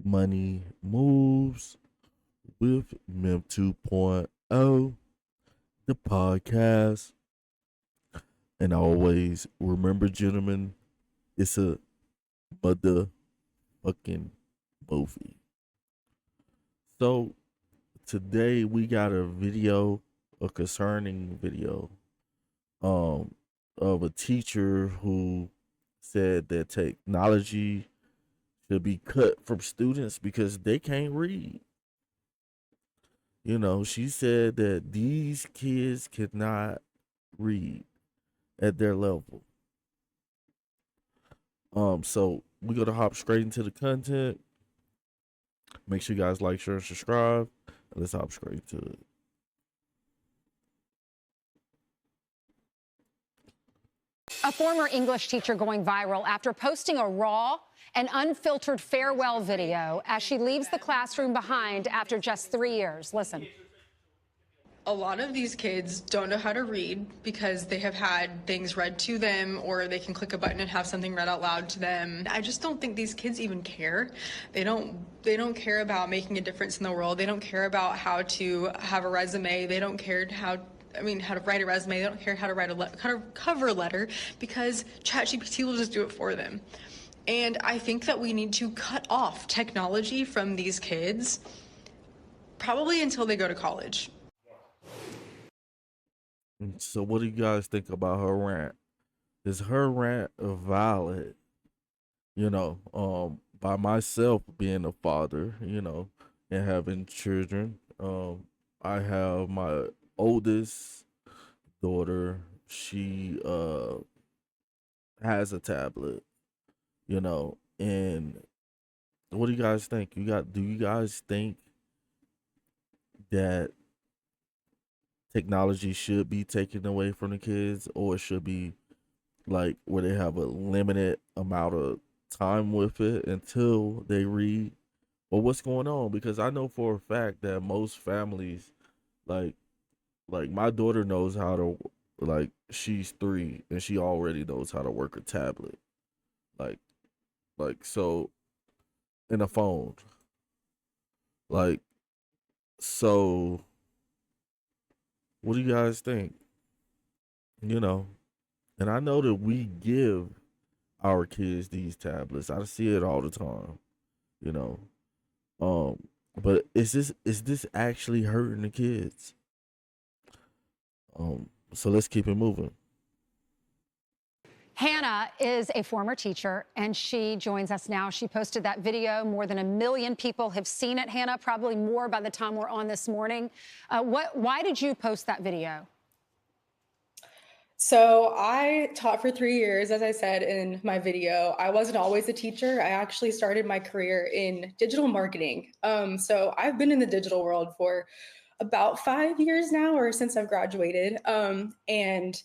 Money Moves with Mem 2.0, the podcast. And always remember, gentlemen, it's a motherfucking movie. So today we got a concerning video, um, of a teacher who said that technology should be cut from students because they can't read. She said that these kids cannot read at their level. So we're gonna hop straight into the content. Make sure you guys like, share, and subscribe. Let's hop straight to it. A former English teacher going viral after posting a raw and unfiltered farewell video as she leaves the classroom behind after just 3 years. Listen. A lot of these kids don't know how to read because they have had things read to them, or they can click a button and have something read out loud to them. I just don't think these kids even care. They don't care about making a difference in the world. They don't care about how to have a resume. They don't care how to write a resume. They don't care how to write a cover letter because ChatGPT will just do it for them. And I think that we need to cut off technology from these kids, probably until they go to college. So, what do you guys think about her rant? Is her rant valid? By myself being a father, and having children, I have my oldest daughter. She has a tablet, and what do you guys think? Do you guys think that technology should be taken away from the kids, or it should be like where they have a limited amount of time with it until they read, or what's going on? Because I know for a fact that most families, like my daughter knows how to, like, she's 3 and she already knows how to work a tablet, like so, in a phone, like, so what do you guys think? you know and I know that we give our kids these tablets. I see it all the time, you know. Um, but is this actually hurting the kids? So let's keep it moving. Hannah is a former teacher, and she joins us now. She posted that video. More than 1 million people have seen it, Hannah, probably more by the time we're on this morning. Why did you post that video? So I taught for 3 years, as I said in my video. I wasn't always a teacher. I actually started my career in digital marketing. So I've been in the digital world for about 5 years now, or since I've graduated. And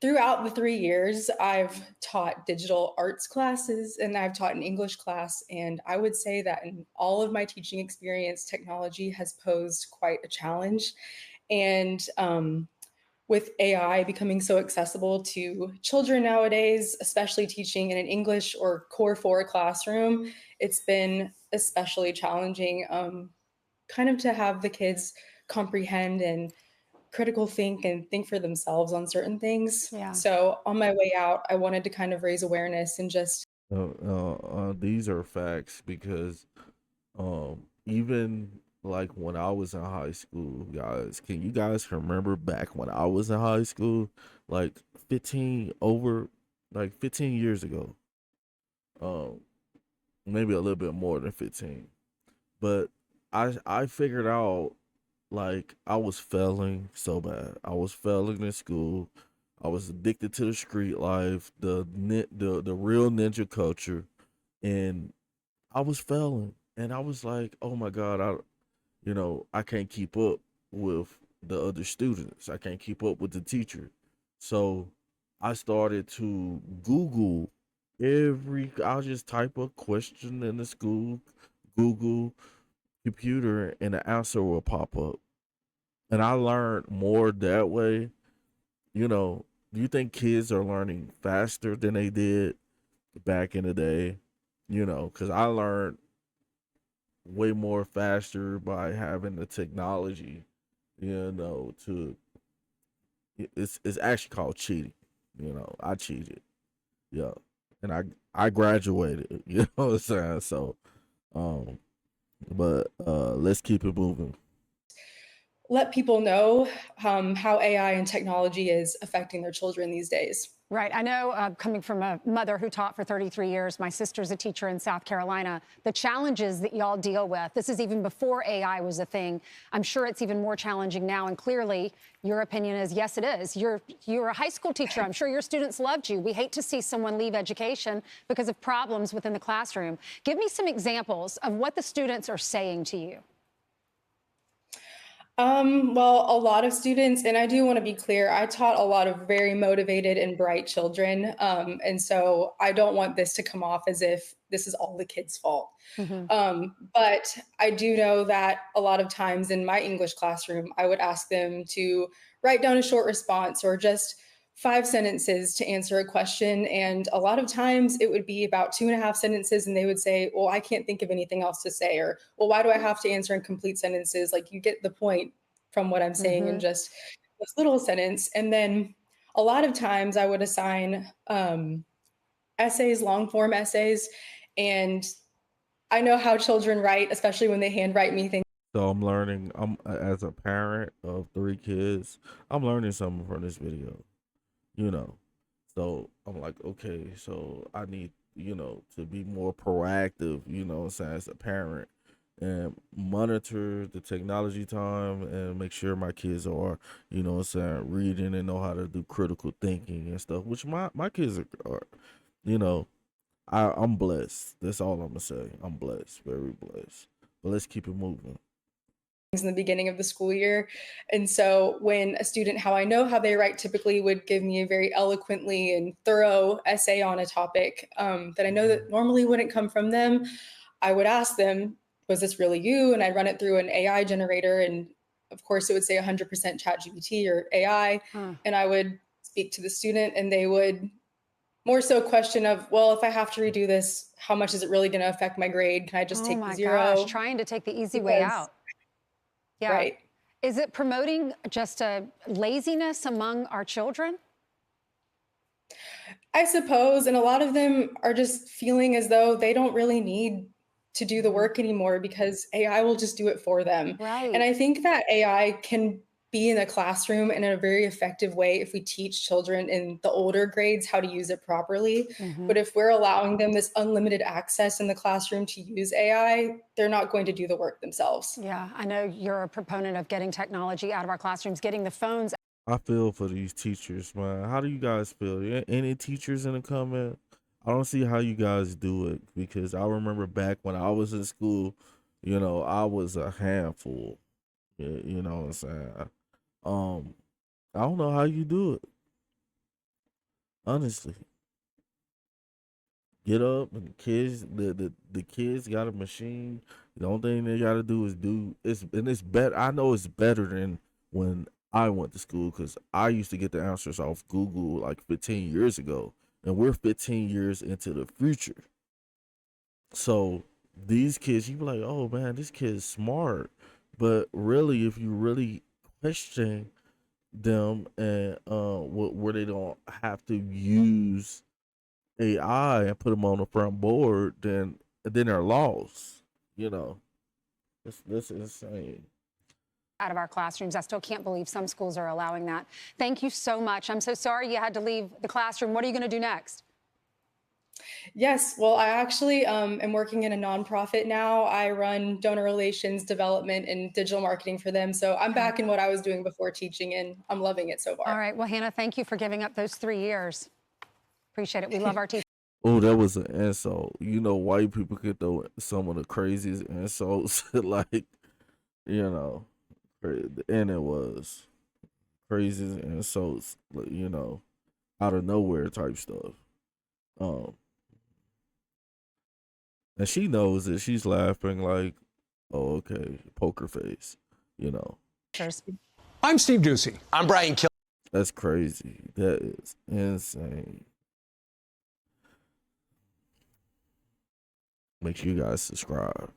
throughout the 3 years, I've taught digital arts classes and I've taught an English class. And I would say that in all of my teaching experience, technology has posed quite a challenge. And with AI becoming so accessible to children nowadays, especially teaching in an English or Core 4 classroom, it's been especially challenging, kind of to have the kids comprehend and critical think and think for themselves on certain things. Yeah. So on my way out, I wanted to kind of raise awareness and just These are facts because even like when I was in high school, guys, can you guys remember back when I was in high school, like 15 years ago? Um, Maybe a little bit more than 15. But I figured out, like, I was failing so bad. I was failing in school. I was addicted to the street life, the real ninja culture, and I was failing. And I was like, "Oh my god, I can't keep up with the other students. I can't keep up with the teacher." So I started to Google I'll just type a question in the school Google computer and the answer will pop up. And I learned more that way. Do you think kids are learning faster than they did back in the day? Because I learned way more faster by having the technology, to it's actually called cheating. I cheated. Yeah. And I graduated, you know what I'm saying? So, um but let's keep it moving. Let people know how AI and technology is affecting their children these days. Right. I know, coming from a mother who taught for 33 years, my sister's a teacher in South Carolina, the challenges that y'all deal with, this is even before AI was a thing. I'm sure it's even more challenging now. And clearly, your opinion is, yes, it is. You're a high school teacher. I'm sure your students loved you. We hate to see someone leave education because of problems within the classroom. Give me some examples of what the students are saying to you. Well, a lot of students, and I do want to be clear, I taught a lot of very motivated and bright children. And so I don't want this to come off as if this is all the kids' fault. Mhm. But I do know that a lot of times in my English classroom, I would ask them to write down a short response or just 5 sentences to answer a question. And a lot of times it would be about 2.5 sentences, and they would say, well, I can't think of anything else to say, or, well, why do I have to answer in complete sentences? Like, you get the point from what I'm saying in Mhm. just this little sentence. And then a lot of times I would assign essays, long form essays. And I know how children write, especially when they handwrite me things. So I'm learning. I'm as a parent of 3 kids. I'm learning something from this video. You know, so I'm like, okay, so I need to be more proactive. What I'm saying, as a parent, and monitor the technology time and make sure my kids are what I'm saying, reading and know how to do critical thinking and stuff. Which my kids are you know. I'm blessed. That's all I'm gonna say. I'm blessed, very blessed. But let's keep it moving. In the beginning of the school year. And so when a student, how I know how they write, typically would give me a very eloquently and thorough essay on a topic that I know that normally wouldn't come from them, I would ask them, was this really you? And I'd run it through an AI generator. And of course, it would say 100% chat GPT or AI. Huh. And I would speak to the student, and they would more so question of, well, if I have to redo this, how much is it really going to affect my grade? Can I just Oh take the my gosh, zero? trying to take the easy way Because, out. Yeah. right. Is it promoting just a laziness among our children? I suppose, and a lot of them are just feeling as though they don't really need to do the Mhm. work anymore because AI will just do it for them. And Right. I think that AI can be in a classroom in a very effective way if we teach children in the older grades how to use it properly. But Mhm. if we're allowing them this unlimited access in the classroom to use AI, they're not going to do the work themselves. Yeah, I know you're a proponent of getting technology out of our classrooms, getting the phones. I feel for these teachers, man. How do you guys feel? Any teachers in the comment? I don't see how you guys do it, because I remember back when I was in school, I was a handful. You know what I'm saying? Um, I don't know how you do it, honestly. Get up, and the kids got a machine. The only thing they got to do is it's better. I know it's better than when I went to school, because I used to get the answers off Google like 15 years ago, and we're 15 years into the future. So these kids, you be like, oh man, this kid's smart, but really, if you really question them, and where they don't have to use AI and put them on the front board, then they're lost. You know, this is insane. Out of our classrooms. I still can't believe some schools are allowing that. Thank you so much. I'm so sorry you had to leave the classroom. What are you going to do next? Yes, well, I actually am working in a nonprofit now. I run donor relations, development, and digital marketing for them. So I'm Okay. back in what I was doing before teaching, and I'm loving it so All far. right. Well, Hannah, thank you for giving up those 3 years. Appreciate it. We love our teachers. Oh, that was an insult. White people get some of the craziest insults, like you know, and it was craziest insults, like, out of nowhere type stuff. Um, and she knows it. She's laughing like, oh, okay, poker face. You know, I'm Steve Ducey. I'm Brian Kill. that's crazy. That is insane. Make sure you guys subscribe.